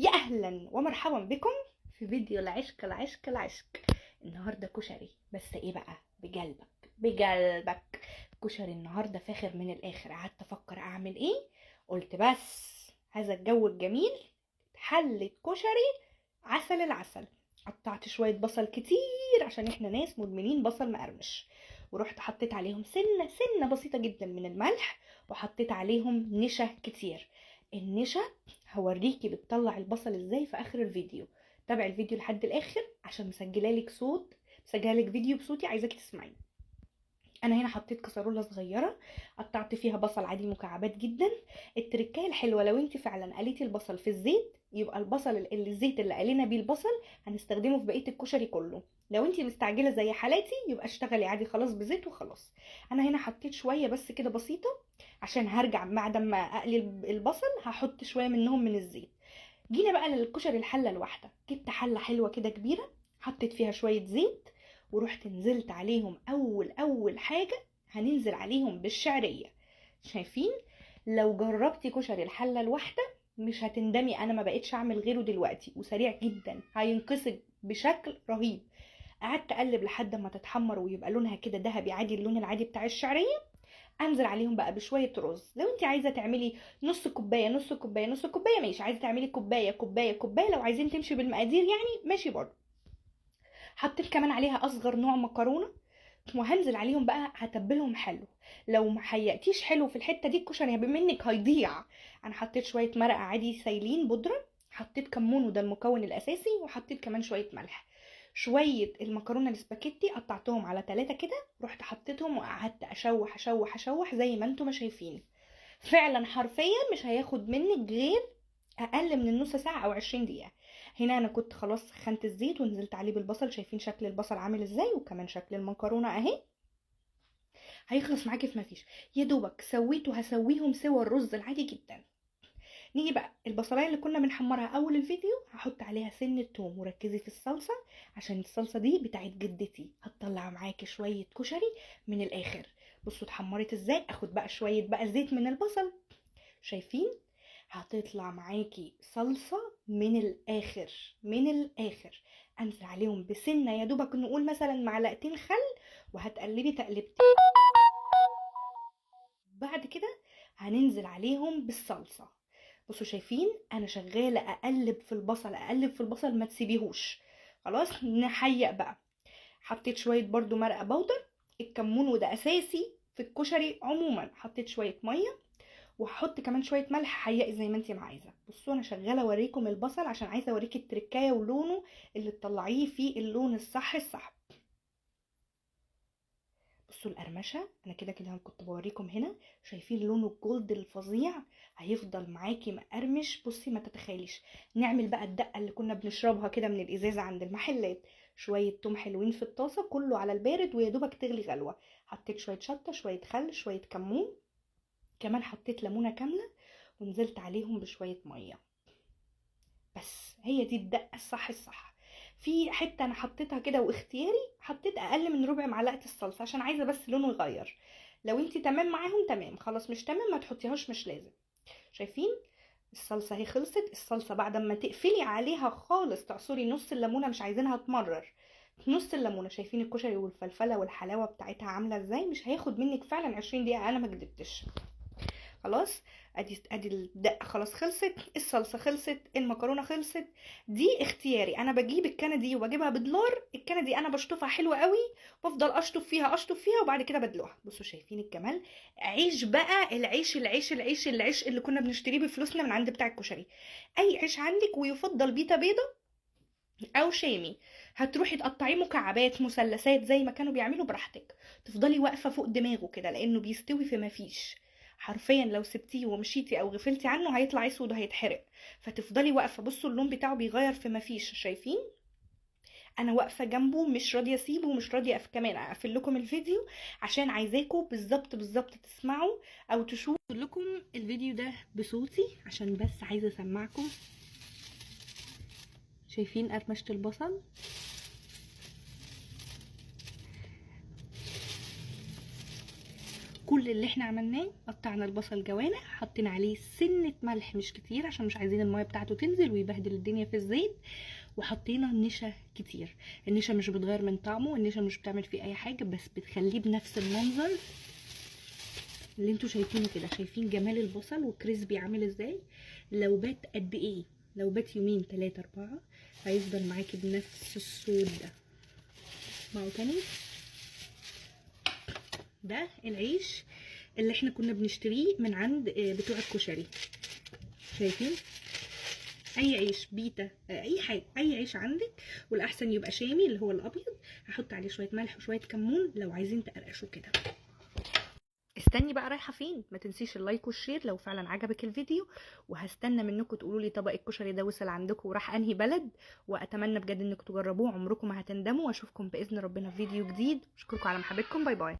يا اهلا ومرحبا بكم في فيديو العشق. النهارده كشري، بس ايه بقى؟ بقلبك. كشري النهارده فاخر من الاخر. قعدت افكر اعمل ايه، قلت بس هذا الجو الجميل حلة كشري عسل العسل. قطعت شويه بصل كتير عشان احنا ناس مدمنين بصل مقرمش، ورحت حطيت عليهم سنه بسيطه جدا من الملح، وحطيت عليهم نشا كتير. النشا هوريكي بتطلع البصل ازاي في اخر الفيديو. تابع الفيديو لحد الاخر عشان مسجله لك فيديو بصوتي، عايزاكي تسمعيه. انا هنا حطيت كسرولة صغيرة، قطعت فيها بصل عادي مكعبات جدا. التركايه الحلوة لو انت فعلا قليتي البصل في الزيت، يبقى البصل اللي الزيت اللي قلينا بيه البصل هنستخدمه في بقية الكشري كله. لو انت مستعجلة زي حالاتي يبقى اشتغلي عادي خلاص بزيت وخلاص. انا هنا حطيت شوية بس كده بسيطة، عشان هرجع بعد ما اقلي البصل هحط شوية منهم من الزيت. جينا بقى للكشري الحلة الواحدة، جبت حلة حلوة كده كبيرة، حطيت فيها شوية زيت، ورحت نزلت عليهم اول حاجة هننزل عليهم بالشعرية. شايفين؟ لو جربتي كشري الحلة الواحدة مش هتندمي. انا ما بقيتش اعمل غيره دلوقتي، وسريع جدا هينقصك بشكل رهيب. قعدت اقلب لحد ما تتحمر ويبقى لونها كده ذهبي عادي، اللون العادي بتاع الشعرية. انزل عليهم بقى بشويه رز. لو انت عايزه تعملي نص كوبايه نص كوبايه نص كوبايه ماشي، عايزه تعملي كوبايه كوبايه كوبايه، لو عايزين تمشي بالمقادير يعني ماشي برضه. حطيت كمان عليها اصغر نوع مكرونه، وهنزل عليهم بقى هتبلهم حلو. لو ما حيقتيش حلو في الحته دي الكشري منك هيضيع. انا حطيت شويه مرقه عادي سايلين بودره، حطيت كمون وده المكون الاساسي، وحطيت كمان شويه ملح. شويه المكرونه الاسباجيتي قطعتهم على 3 كده، رحت حطيتهم وقعدت اشوح زي ما انتم ما شايفين. فعلا حرفيا مش هياخد منك غير اقل من النص ساعه او 20 دقيقه. هنا انا كنت خلاص سخنت الزيت ونزلت عليه بالبصل. شايفين شكل البصل عامل ازاي، وكمان شكل المكرونه اهي. هيخلص معاكي في مفيش. يا دوبك سويت وهسويهم سوا الرز العادي جدا. نيجي بقى البصلايه اللي كنا بنحمرها اول الفيديو، هحط عليها سن التوم، وركزي في الصلصه عشان الصلصه دي بتاعت جدتي هتطلع معاكي شويه كشري من الاخر. بصوا اتحمرت ازاي. اخد بقى شويه بقى زيت من البصل، شايفين؟ هتطلع معاكي صلصة من الآخر من الآخر. انزل عليهم بسنة يا دوبك نقول مثلا معلقتين خل، وهتقلبي تقلبتين. بعد كده هننزل عليهم بالصلصة. بصوا شايفين انا شغالة اقلب في البصل ما تسيبيهوش. خلاص نحيق بقى. حطيت شوية برضو مرقة بودر، الكمون وده اساسي في الكشري عموما. حطيت شوية مية، وهحط كمان شويه ملح حقيقي زي ما انت ما عايزه. بصوا انا شغاله اوريكم البصل عشان عايزه اوريكي التركايه ولونه اللي تطلعيه فيه اللون الصح. بصوا القرمشه، انا كده كنت بوريكم هنا. شايفين لونه الجولد الفظيع؟ هيفضل معاكي مقرمش بصي ما تتخيليش. نعمل بقى الدقه اللي كنا بنشربها كده من الازازه عند المحلات. شويه توم حلوين في الطاسه كله على البارد ويا دوبك تغلي غلوه. حطيت شويه شطه شويه خل شويه كمون، كمان حطيت ليمونه كامله، ونزلت عليهم بشويه ميه. بس هي دي الدقه الصح. في حته انا حطيتها كده واختياري، حطيت اقل من ربع معلقه الصلصه عشان عايزه بس لونه يغير. لو انت تمام معاهم تمام، خلاص مش تمام ما تحطيهاش مش لازم. شايفين الصلصه اهي خلصت. الصلصه بعد ما تقفلي عليها خالص تعصري نص الليمونه، مش عايزينها تمرر. نص الليمونه. شايفين الكشري والفلفله والحلاوه بتاعتها عامله ازاي؟ مش هياخد منك فعلا 20 دقيقه، انا ما كدبتش. خلاص ادي الدقه خلاص خلصت، الصلصه خلصت، المكرونه خلصت. دي اختياري، انا بجيب الكنه دي وبجيبها بدلار. الكنه دي انا بشطفها حلوه قوي، بفضل اشطف فيها وبعد كده بدلوها. بصوا شايفين الجمال. عيش بقى العيش اللي كنا بنشتريه بفلوسنا من عند بتاع الكشري. اي عيش عندك، ويفضل بيتا بيضه او شامي. هتروحي تقطعيه مكعبات مثلثات زي ما كانوا بيعملوا براحتك. تفضلي واقفه فوق دماغه كده لانه بيستوي في مفيش. حرفيا لو سبتيه ومشيتي او غفلتي عنه هيطلع اسود وهيتحرق. فتفضلي واقفه. بصوا اللون بتاعه بيغير في مفيش. شايفين؟ انا واقفه جنبه مش راضيه اسيبه ومش راضيه كمان اقفل لكم الفيديو عشان عايزاكم بالظبط تسمعوا او تشوفوا لكم الفيديو ده بصوتي، عشان بس عايزه اسمعكم. شايفين قرمشه البصل؟ كل كل اللي احنا عملناه قطعنا البصل جوانح، حطينا عليه سنة ملح مش كتير عشان مش عايزين المية بتاعته تنزل ويبهدل الدنيا في الزيت، وحطينا نشا كتير. النشا مش بتغير من طعمه، النشا مش بتعمل فيه اي حاجة، بس بتخليه بنفس المنظر اللي انتوا شايفينه كده. شايفين جمال البصل والكريسبي عامل ازاي؟ لو بات قد ايه؟ لو بات يومين 3 4 هيفضل معاكي بنفس الصوت ده. اسمعوا تاني، ده العيش اللي احنا كنا بنشتريه من عند بتوع الكشري. شايفين؟ اي عيش بيتا، اي حاجه، اي عيش عندك، والاحسن يبقى شامي اللي هو الابيض. هحط عليه شويه ملح وشويه كمون لو عايزين تقرقشوا كده. استني بقى، رايحه فين؟ ما تنسيش اللايك والشير لو فعلا عجبك الفيديو، وهستنى منكم تقولوا لي طبق الكشري ده وصل عندكم وراح انهي بلد، واتمنى بجد انكم تجربوه، عمركم ما هتندموا. واشوفكم باذن ربنا في فيديو جديد. اشكركم على محبتكم، باي باي.